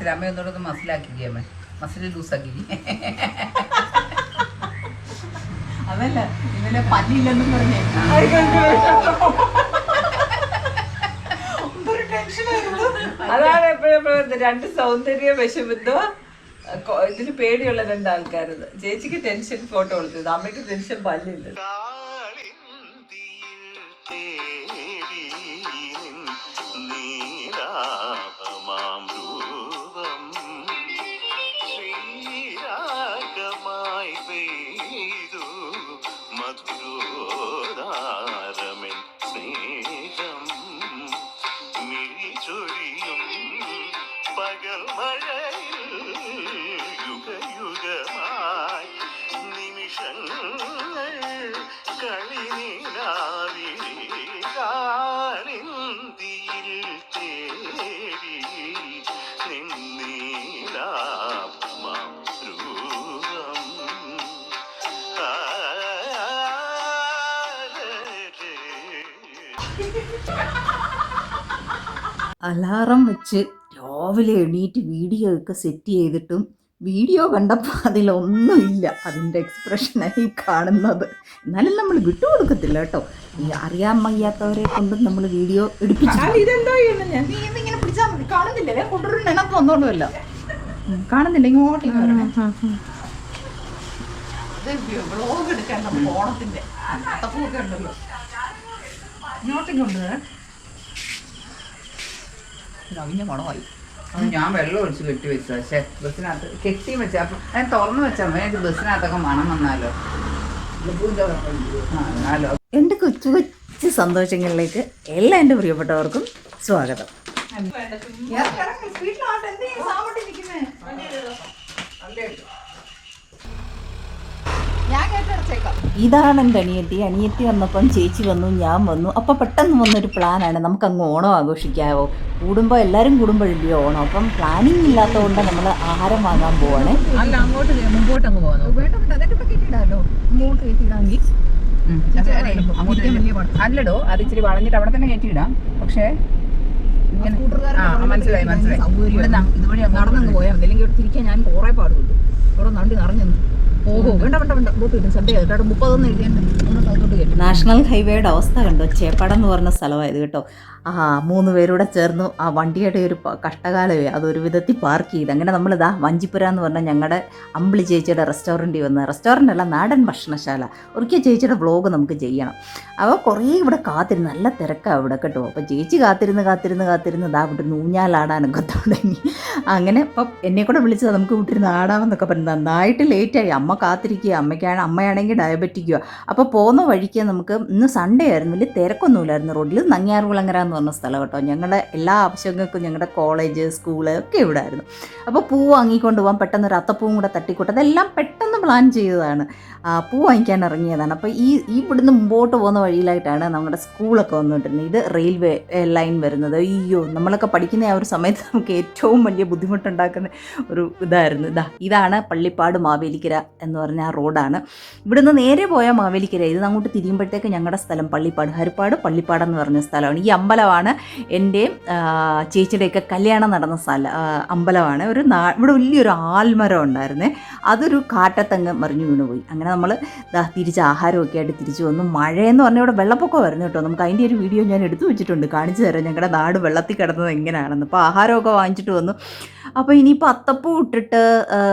Muscle അമ്മ ഒന്നുകൂടെ മസിലാക്കി അമ്മ മസിൽ ലൂസാക്കി അതല്ല ഇവനെ പല്ലില്ലെന്നും പറഞ്ഞേ അതാണ് എപ്പോഴും രണ്ട് സൗന്ദര്യ വിഷമിന്തോ ഇതിന് പേടിയുള്ള രണ്ടാൾക്കാരത്. ചേച്ചിക്ക് ടെൻഷൻ ഫോട്ടോ കൊടുത്തത്, അമ്മയ്ക്ക് ടെൻഷൻ പല്ലില്ല. അലാറം വെച്ച് രാവിലെ എണീറ്റ് വീഡിയോ ഒക്കെ സെറ്റ് ചെയ്തിട്ടും വീഡിയോ കണ്ടപ്പോൾ അതിലൊന്നുമില്ല. അതിൻ്റെ എക്സ്പ്രഷനായി കാണുന്നത്. എന്നാലും നമ്മൾ വിട്ടുകൊടുക്കത്തില്ല കേട്ടോ. ഈ അറിയാൻ വയ്യാത്തവരെ കൊണ്ടും നമ്മൾ വീഡിയോ എടുപ്പിച്ചു. ഇതെന്തോ ഞാൻ നീ ഇങ്ങനെ പിടിച്ചാൽ മതി. കാണുന്നില്ലേ? കൊണ്ടൊരു നെനപ്പ് വന്നോണ്ടുമല്ലോ. കാണുന്നില്ല, ഇങ്ങോട്ട് വ്ളോഗ് എടുക്കാൻ നമ്മൾ ഓണത്തിന്റെ അത്തപ്പൂക്കെ ഉണ്ടല്ലോ. ഇങ്ങോട്ടിങ്ങോട്ട് കവിഞ്ഞ മണമായി. ഞാൻ വെള്ളം ഒഴിച്ച് കെട്ടി വെച്ചു. പക്ഷേ ബസ്സിനകത്ത് കെട്ടി വെച്ച അപ്പം ഞാൻ തുറന്നു വെച്ചാൽ എനിക്ക് ബസ്സിനകത്തൊക്കെ മണം വന്നാലോ. എൻ്റെ കൊച്ചു കൊച്ചു സന്തോഷങ്ങളിലേക്ക് എല്ലാ എൻ്റെ പ്രിയപ്പെട്ടവർക്കും സ്വാഗതം. ഇതാണ് എൻ്റെ അനിയത്തി വന്നപ്പം ചേച്ചി വന്നു, ഞാൻ വന്നു. അപ്പോൾ പെട്ടെന്ന് വന്നൊരു പ്ലാനാണ്, നമുക്കങ്ങ് ഓണം ആഘോഷിക്കാവോ. കൂടുമ്പോൾ എല്ലാവരും കൂടുമ്പോഴല്ലേ ഓണം. അപ്പം പ്ലാനിങ് ഇല്ലാത്തതുകൊണ്ട് നമ്മൾ ആഹാരം വാങ്ങാൻ പോവാണേ. അല്ല, അങ്ങോട്ട് മുമ്പോട്ട് അങ്ങ് പോകാനോ? അല്ലടോ, അത് ഇച്ചിരി വളഞ്ഞിട്ട് അവിടെ തന്നെ കയറ്റിയിടാം. പക്ഷേ മനസ്സിലായി ഇതുവഴി നടന്നു പോയാൽ മതി. അല്ലെങ്കിൽ തിരിക്കാൻ ഞാൻ കുറെ പാടുള്ളൂ. ഇവിടെ നണ്ടി നിറഞ്ഞു. ഓഹോ, വേണ്ട വേണ്ട വേണ്ട, ബോട്ട് കിട്ടും. സദ്യ 30 എഴുതിയുണ്ട്. നാഷണൽ ഹൈവേയുടെ അവസ്ഥ കണ്ടോ? ചേപ്പാടം എന്ന് പറഞ്ഞ സ്ഥലമായത് കേട്ടോ. 3 പേരൂടെ ചേർന്നു ആ വണ്ടിയുടെ ഒരു കഷ്ടകാലമേ അതൊരു വിധത്തിൽ പാർക്ക് ചെയ്ത്. അങ്ങനെ നമ്മളിതാ വഞ്ചിപ്പുര എന്ന് പറഞ്ഞാൽ ഞങ്ങളുടെ അമ്പിളി ചേച്ചിയുടെ റെസ്റ്റോറൻറ്റിൽ വന്ന്, റെസ്റ്റോറൻ്റ് അല്ല, നാടൻ ഭക്ഷണശാല. ഒരിക്കൽ ചേച്ചിയുടെ വ്ളോഗ് നമുക്ക് ചെയ്യണം. അപ്പോൾ കുറേ ഇവിടെ കാത്തിരുന്ന്, നല്ല തിരക്കാണ് ഇവിടെ കേട്ടോ. അപ്പോൾ ചേച്ചി കാത്തിരുന്ന് ഇതാ വിട്ടിരുന്ന് ഊഞ്ഞാലാടാനൊക്കെ തുടങ്ങി. അങ്ങനെ അപ്പം എന്നെ കൂടെ വിളിച്ചത് നമുക്ക് വിട്ടിരുന്ന് ആടാമെന്നൊക്കെ പറഞ്ഞു. നന്നായിട്ട് ലേറ്റായി. അമ്മ കാത്തിരിക്കുക. അമ്മയാണെങ്കിൽ ഡയബറ്റിക്കുക. അപ്പോൾ പോകുന്ന വഴിക്ക് നമുക്ക് ഇന്ന് സൺഡേ ആയിരുന്നു, വലിയ തിരക്കൊന്നുമില്ലായിരുന്നു റോഡിൽ. നങ്ങിയാർകുളങ്ങര എന്ന് പറഞ്ഞ സ്ഥലം കേട്ടോ. ഞങ്ങളുടെ എല്ലാ ആവശ്യങ്ങൾക്കും ഞങ്ങളുടെ കോളേജ്, സ്കൂള് ഒക്കെ ഇവിടെ ആയിരുന്നു. അപ്പോൾ പൂ വാങ്ങിക്കൊണ്ട് പോകാൻ പെട്ടെന്ന് ഒരു അത്തപ്പൂവും കൂടെ തട്ടിക്കൂട്ട്, അതെല്ലാം പെട്ടെന്ന് പ്ലാൻ ചെയ്തതാണ്. പൂ വാങ്ങിക്കാൻ ഇറങ്ങിയതാണ്. അപ്പോൾ ഈ ഇവിടുന്ന് മുമ്പോട്ട് പോകുന്ന വഴിയിലായിട്ടാണ് നമ്മുടെ സ്കൂളൊക്കെ വന്നുകൊണ്ടിരുന്നത്. ഇത് റെയിൽവേ ലൈൻ വരുന്നത്. അയ്യോ, നമ്മളൊക്കെ പഠിക്കുന്ന ആ ഒരു സമയത്ത് നമുക്ക് ഏറ്റവും വലിയ ബുദ്ധിമുട്ടുണ്ടാക്കുന്ന ഒരു ഇതായിരുന്നു. ഇതാണ് പള്ളിപ്പാട് മാവേലിക്കര എന്ന് പറഞ്ഞ ആ റോഡാണ്. ഇവിടുന്ന് നേരെ പോയാൽ മാവേലിക്കര. ഇത് അങ്ങോട്ട് തിരിയുമ്പോഴത്തേക്ക് ഞങ്ങളുടെ സ്ഥലം പള്ളിപ്പാട്, ഹരിപ്പാട് പള്ളിപ്പാടെന്ന് പറഞ്ഞ സ്ഥലമാണ്. ഈ അമ്പലമാണ് എൻ്റെ ചേച്ചിയുടെയൊക്കെ കല്യാണം നടന്ന അമ്പലമാണ്. ഇവിടെ വലിയൊരു ആൽമരം ഉണ്ടായിരുന്നേ. അതൊരു കാറ്റത്തങ്ങ് മറിഞ്ഞു വീണുപോയി. അങ്ങനെ നമ്മൾ തിരിച്ച് ആഹാരമൊക്കെ ആയിട്ട് തിരിച്ചു വന്നു. മഴയെന്ന് പറഞ്ഞാൽ ഇവിടെ വെള്ളപ്പൊക്കമായിരുന്നു കേട്ടോ. നമുക്ക് അതിൻ്റെ ഒരു വീഡിയോ ഞാൻ എടുത്തു വെച്ചിട്ടുണ്ട്, കാണിച്ചു തരാം ഞങ്ങളുടെ നാട് വെള്ളത്തിൽ കിടന്നത് എങ്ങനെയാണെന്ന്. അപ്പോൾ ആഹാരമൊക്കെ വാങ്ങിച്ചിട്ട് വന്നു. അപ്പോൾ ഇനിയിപ്പോൾ അത്തപ്പൂ ഇട്ടിട്ട്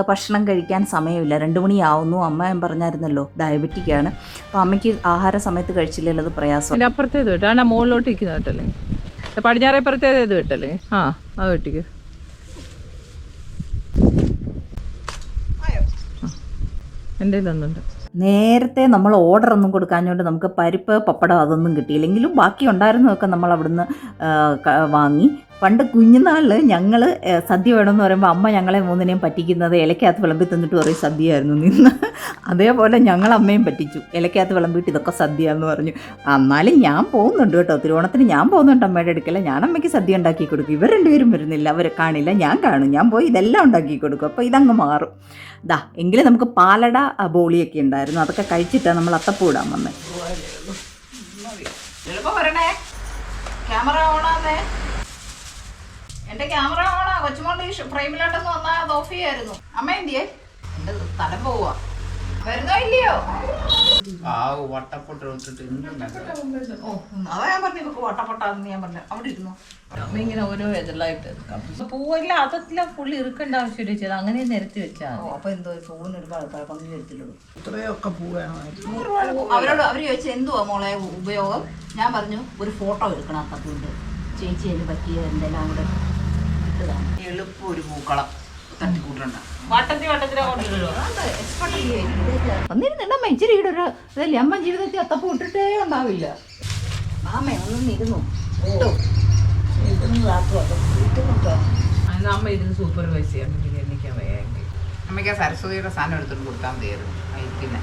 ഭക്ഷണം കഴിക്കാൻ സമയമില്ല, 2 മണിയാവുന്നു. അമ്മ ഞാൻ പറഞ്ഞായിരുന്നല്ലോ ഡയബറ്റിക്കാണ്. അപ്പോൾ അമ്മയ്ക്ക് ആഹാര സമയത്ത് കഴിച്ചില്ലല്ലോ, അത് പ്രയാസം. അപ്പുറത്തേത് കേട്ടോ, മുകളിലോട്ട് ഇരിക്കുന്ന കേട്ടല്ലേ, പടിഞ്ഞാറേപ്പുറത്തേത് കേട്ടല്ലേ. അത് കേട്ടിക്ക്. എൻ്റെ ഇതൊന്നുണ്ട്. നേരത്തെ നമ്മൾ ഓർഡർ ഒന്നും കൊടുക്കാഞ്ഞുകൊണ്ട് നമുക്ക് പരിപ്പ്, പപ്പടം അതൊന്നും കിട്ടിയില്ലെങ്കിലും ബാക്കി ഉണ്ടായിരുന്നതൊക്കെ നമ്മൾ അവിടുന്ന് വാങ്ങി. പണ്ട് കുഞ്ഞുനാളിൽ ഞങ്ങൾ സദ്യ വേണമെന്ന് പറയുമ്പോൾ അമ്മ ഞങ്ങളെ 3 പറ്റിക്കുന്നത് ഇലക്കകത്ത് വിളമ്പി തന്നിട്ട് പറയും സദ്യയായിരുന്നു നിന്ന്. അതേപോലെ ഞങ്ങൾ അമ്മയും പറ്റിച്ചു, ഇലക്കകത്ത് വിളമ്പിയിട്ട് ഇതൊക്കെ സദ്യ എന്ന് പറഞ്ഞു. എന്നാലും ഞാൻ പോകുന്നുണ്ട് കേട്ടോ, തിരുവോണത്തിന് ഞാൻ പോകുന്നുണ്ട് അമ്മയുടെ അടുക്കല. ഞാൻ അമ്മയ്ക്ക് സദ്യ ഉണ്ടാക്കി കൊടുക്കും. ഇവർ 2 പേരും വരുന്നില്ല, അവർ കാണില്ല, ഞാൻ കാണും. ഞാൻ പോയി ഇതെല്ലാം ഉണ്ടാക്കി കൊടുക്കും. അപ്പോൾ ഇതങ്ങ് മാറും. എങ്കിലും നമുക്ക് പാലട ബോളിയൊക്കെ ഉണ്ടായിരുന്നു, അതൊക്കെ കഴിച്ചിട്ടാണ് നമ്മൾ അത്തപ്പൂ ഇടാൻ വന്നത്. ക്യാമറ ഓണാന്നേ. എന്റെ ക്യാമറ ഓണാ. കൊച്ചുമോളുടെ ഫ്രെയിമിലോട്ടൊന്ന് വന്നാൽ അത് ഓഫ് ചെയ്യായിരുന്നു. അമ്മ എന്തിയേ? എന്റെ തലം പോവാ. വരുന്നോ ഇല്ലയോ? വട്ടപ്പൊട്ട് ഇട്ടിട്ട് ഓ, അതാ ഞാൻ പറഞ്ഞു ഇവക്ക് വട്ടപ്പൊട്ടാന്ന് ഞാൻ പറഞ്ഞു. അവിടെ ഇരുന്നു. അമ്മ ഇങ്ങനെ ഓരോ എതിലായിട്ട് പൂവെല്ലാം അതെല്ലാം ഫുള്ളി ഇറുക്കേണ്ട ആവശ്യമില്ല ചെയ്ത് അങ്ങനെ നിരത്തി വെച്ചാൽ. അപ്പൊ എന്തോ പൂവിന് ഒരുപാട് പങ്കു വരുത്തില്ലുള്ളൂ. ഇത്രയൊക്കെ പൂ വേണം. അവരോട് അവര് ചോദിച്ചു എന്തുവാ മോളെ ഉപയോഗം. ഞാൻ പറഞ്ഞു ഒരു ഫോട്ടോ എടുക്കണം അത്തപ്പൂണ്ട്. ചേച്ചി അതിന് പറ്റിയ എന്തെല്ലാം കൂടെ ഇട്ടതാണ്. എളുപ്പം ഒരു പൂക്കളം തട്ടിക്കൂട്ടണ്ട. വട്ടത്തിലാ കൊണ്ടുവരുമോ? ഒന്നിരുന്നുണ്ടമ്മ ഇച്ചിരി ഇടൊരു ഇതല്ലേ അമ്മ ജീവിതത്തിൽ അത്തപ്പൂ ഇട്ടിട്ടേ ഉണ്ടാവില്ല. ആമേ ഒന്നിരുന്നു ഇട്ടോ അമ്മ ഇരുന്ന് സൂപ്പർവൈസ് ചെയ്യാൻ എണ്ണിക്കാൻ വയ്യെങ്കിൽ അമ്മയ്ക്ക് സരസ്വതിയുടെ സാധനം എടുത്തിട്ട് കൊടുത്താൽ മതിയായിരുന്നു. പിന്നെ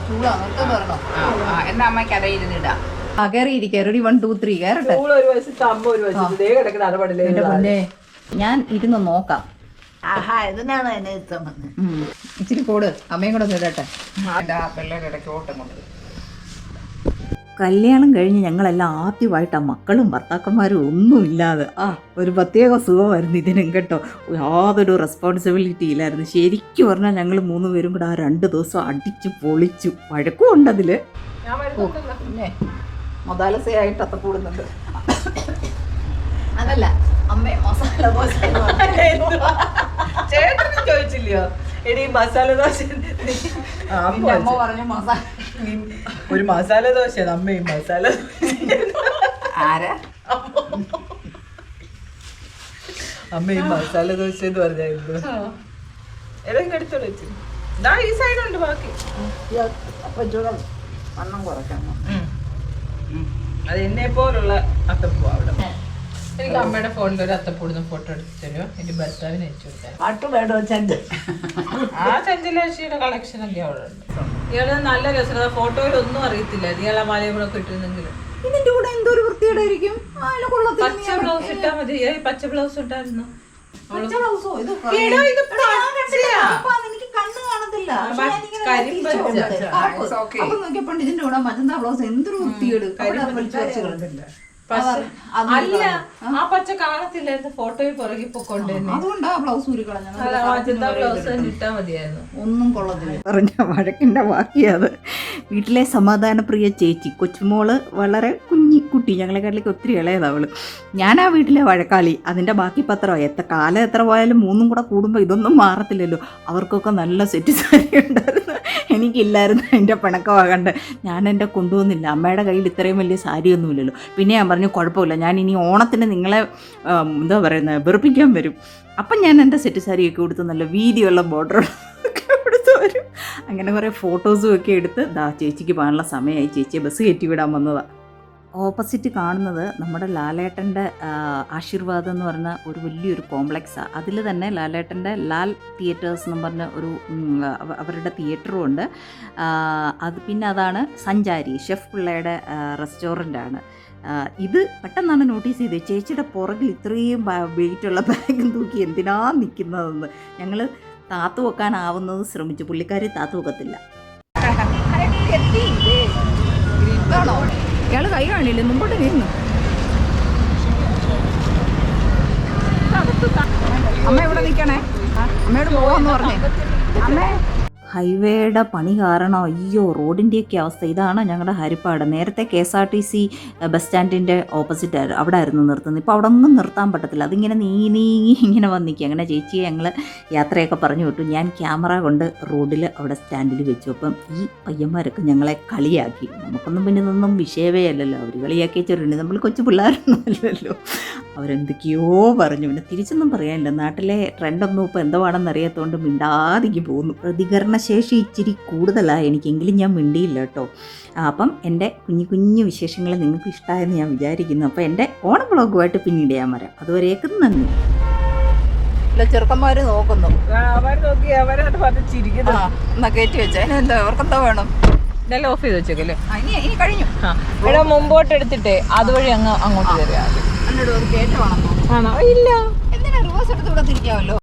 ചൂടാ നിർത്തം പറഞ്ഞോ. എന്നാ അമ്മയ്ക്ക് അതേ ഇരുന്നിടാം. കയറിയിരിക്കുക. റെഡി 1 2 3 കയറട്ടെ. ഒരു വയസ്സത്തെ അമ്മ ഒരു വയസ്സ് ദേ കിടക്കുന്ന അരപടില്ലേ. എന്റെ പൊന്നേ ഞാൻ ഇരുന്ന് നോക്കാം. ആഹാ ഇതിനാണ് എന്നെ ഇഷ്ടം വന്നത്. ഇച്ചിരി കൂട് അമ്മയും കൂടെ ഇടട്ടെ. പിള്ളേരുടെ ഇടയ്ക്ക് ഓട്ടം കൊണ്ട് കല്യാണം കഴിഞ്ഞ് ഞങ്ങളെല്ലാം ആദ്യമായിട്ട് ആ മക്കളും ഭർത്താക്കന്മാരും ഒന്നുമില്ലാതെ ഒരു പ്രത്യേക സുഖമായിരുന്നു ഇതിനും കേട്ടോ. യാതൊരു റെസ്പോൺസിബിലിറ്റി ഇല്ലായിരുന്നു. ശരിക്കും പറഞ്ഞാൽ ഞങ്ങൾ 3 പേരും കൂടെ ആ 2 ദിവസം അടിച്ചു പൊളിച്ചു. വഴക്കും ഉണ്ടതിൽ. പിന്നെ മൊതാലസയായിട്ട് അത്തക്കൂടുന്നുണ്ട്. അതല്ല അമ്മേ മസാല ദോശ ചേട്ടനും ചോദിച്ചില്ലയോ എടി മസാല ദോശ? അമ്മ പറഞ്ഞു മസാല ഒരു മസാല ദോശ അമ്മയും മസാല ആരാ അമ്മയും മസാല ദോശ എന്ന് പറഞ്ഞായിരുന്നു. ഏതെങ്കിലും എടുത്തോളൂ വെച്ചു. ഈ സൈഡുണ്ട് ബാക്കി. അപ്പൊ ചൂടം വണ്ണം കുറയ്ക്കണം. അത് എന്നെ പോലുള്ള അത്തപ്പൂ അവിടെ. എനിക്ക് അമ്മയുടെ ഫോണിൽ ഒരു അത്തപ്പൂടുന്ന ഫോട്ടോ എടുത്ത് തരുമോ? എന്റെ ഭർത്താവിന് അയച്ചു കൊടുക്കാൻ. പാട്ട് വേണോ ചെണ്ട്? ആ ചഞ്ചലേഷിയുടെ കളക്ഷൻ ഒക്കെ അവിടെ ഉണ്ട്. ഇയാള് നല്ല രസമാണ്. ഫോട്ടോയിൽ ഒന്നും അറിയത്തില്ല. ഇയാളെ മാലയും കൂടെ ഒക്കെ ഇട്ടിരുന്നെങ്കിലും. ഇതിന്റെ കൂടെ എന്തോ ഒരു വൃത്തിയുടെയായിരിക്കും. പച്ച ബ്ലൗസ് ഇട്ടാ മതി. പച്ച ബ്ലൗസ് ഇട്ടായിരുന്നു. എനിക്ക് കണ്ണ് കാണത്തില്ല. അപ്പൊ നോക്കിയപ്പോ ഇതിന്റെ കൂടെ മജന്ത ബ്ലൗസ് എന്തൊരു വൃത്തിയോട് അല്ല ആ പച്ച കാണത്തില്ലായിരുന്നു. ഫോട്ടോയിൽ പുറകെ പൊക്കോണ്ടേ അതുകൊണ്ടാ ബ്ലൗസ് ഊരി കളഞ്ഞത്. ബ്ലൗസ് തന്നെ ഇട്ടാ മതിയായിരുന്നു. ഒന്നും കൊള്ളത്തില്ല. പറഞ്ഞ വഴക്കിന്റെ ബാക്കിയത്. വീട്ടിലെ സമാധാനപ്രിയ ചേച്ചി കൊച്ചുമോള് വളരെ കുഞ്ഞിക്കുട്ടി. ഞങ്ങളെക്കാട്ടിലേക്ക് ഒത്തിരി ഇളയതവള്. ഞാൻ ആ വീട്ടിലെ വഴക്കാളി. അതിന്റെ ബാക്കി പത്രം കാലം എത്ര പോയാലും 3 കൂടെ കൂടുമ്പോൾ ഇതൊന്നും മാറത്തില്ലല്ലോ. അവർക്കൊക്കെ നല്ല സെറ്റ് സാരി ഉണ്ടായിരുന്നു. എനിക്കില്ലായിരുന്നു. അതിൻ്റെ പിണക്കമാകണ്ട് ഞാൻ എൻ്റെ കൊണ്ടുവന്നില്ല. അമ്മയുടെ കയ്യിൽ ഇത്രയും വലിയ സാരിയൊന്നുമില്ലല്ലോ. പിന്നെ ഞാൻ പറഞ്ഞു കുഴപ്പമില്ല, ഞാൻ ഇനി ഓണത്തിന് നിങ്ങളെ എന്താ പറയുന്നത് വെറുപ്പിക്കാൻ വരും. അപ്പം ഞാൻ എൻ്റെ സെറ്റ് സാരിയൊക്കെ കൊടുത്ത് നല്ല വീതിയുള്ള ബോർഡറൊക്കെ എടുത്ത് വരും. അങ്ങനെ കുറേ ഫോട്ടോസും ഒക്കെ എടുത്ത് ചേച്ചിക്ക് പോകാനുള്ള സമയമായി. ചേച്ചിയെ ബസ് കയറ്റി വിടാൻ വന്നതാണ്. ഓപ്പോസിറ്റ് കാണുന്നത് നമ്മുടെ ലാലേട്ടൻ്റെ ആശീർവാദം എന്ന് പറഞ്ഞ ഒരു വലിയൊരു കോംപ്ലക്സാണ്. അതിൽ തന്നെ ലാലേട്ടൻ്റെ ലാൽ തിയേറ്റേഴ്സ് എന്ന് പറഞ്ഞ ഒരു അവരുടെ തിയേറ്ററും ഉണ്ട്. പിന്നെ അതാണ് സഞ്ചാരി ഷെഫ് പിള്ളയുടെ റെസ്റ്റോറൻ്റാണ്. ഇത് പെട്ടെന്നാണ് നോട്ടീസ് ചെയ്തത്. ചേച്ചിയുടെ പുറകിൽ ഇത്രയും വെയിറ്റുള്ള ബാഗും തൂക്കി എന്തിനാ നിൽക്കുന്നതെന്ന്. ഞങ്ങൾ താത്തു വെക്കാനാവുന്നത് ശ്രമിച്ചു. പുള്ളിക്കാരി താത്തു വെക്കത്തില്ല. ഇയാൾ കൈ കാണില്ല, മുമ്പോട്ട് വീഴുന്നു. അമ്മ ഇവിടെ നിൽക്കണേ, അമ്മയോട് പോവാന്ന് പറഞ്ഞേ. അമ്മേ ഹൈവേയുടെ പണി കാരണം അയ്യോ റോഡിൻ്റെയൊക്കെ അവസ്ഥ ഇതാണ്. ഞങ്ങളുടെ ഹരിപ്പാട് നേരത്തെ KSRTC ബസ് സ്റ്റാൻഡിൻ്റെ ഓപ്പോസിറ്റ് അവിടെ ആയിരുന്നു നിർത്തുന്നത്. ഇപ്പോൾ അവിടെ ഒന്നും നിർത്താൻ പറ്റത്തില്ല. അതിങ്ങനെ നീങ്ങി ഇങ്ങനെ വന്നിക്കുക. അങ്ങനെ ചേച്ചിയെ ഞങ്ങൾ യാത്രയൊക്കെ പറഞ്ഞു വിട്ടു. ഞാൻ ക്യാമറ കൊണ്ട് റോഡിൽ അവിടെ സ്റ്റാൻഡിൽ വെച്ചു. അപ്പം ഈ പയ്യന്മാരൊക്കെ ഞങ്ങളെ കളിയാക്കി. നമുക്കൊന്നും പിന്നെ ഇതൊന്നും വിഷയമേ അല്ലല്ലോ. അവർ കളിയാക്കി വെച്ചിട്ടുണ്ട്. നമ്മൾ കൊച്ചു പിള്ളേരൊന്നും അല്ലല്ലോ. അവരെന്തൊക്കെയോ പറഞ്ഞു. പിന്നെ തിരിച്ചൊന്നും പറയാനില്ല. നാട്ടിലെ ട്രെൻഡൊന്നും ഇപ്പോൾ എന്താണെന്ന് അറിയാത്തതുകൊണ്ട് മിണ്ടാതിക്ക് പോകുന്നു. പ്രതികരണശേഷി ഇച്ചിരി കൂടുതലാണ് എനിക്കെങ്കിലും ഞാൻ മിണ്ടിയില്ല കേട്ടോ. അപ്പം എൻ്റെ കുഞ്ഞു വിശേഷങ്ങൾ നിങ്ങൾക്ക് ഇഷ്ടമായെന്ന് ഞാൻ വിചാരിക്കുന്നു. അപ്പോൾ എൻ്റെ ഓണം ബ്ലോഗുമായിട്ട് പിന്നീട് ഞാൻ വരാം. അതുവരേക്കും നന്ദി. ചെറുക്കന്മാർ നോക്കുന്നു. എന്നാ കയറ്റി വെച്ചേ. എന്താ അവർക്കെന്താ വേണം? ഓഫ് ചെയ്ത് വെച്ചേക്കല്ലേ? ഇനി കഴിഞ്ഞു. ഇവിടെ മുമ്പോട്ട് എടുത്തിട്ടേ അതുവഴി അങ്ങോട്ട് കയറിയാൽ എന്നോട് ഒരു കയറ്റമാണെന്നോ? ആണോ? ഇല്ല, എന്തിനാ റിവേഴ്സ് എടുത്ത് ഇവിടെ തിരിക്കാമല്ലോ.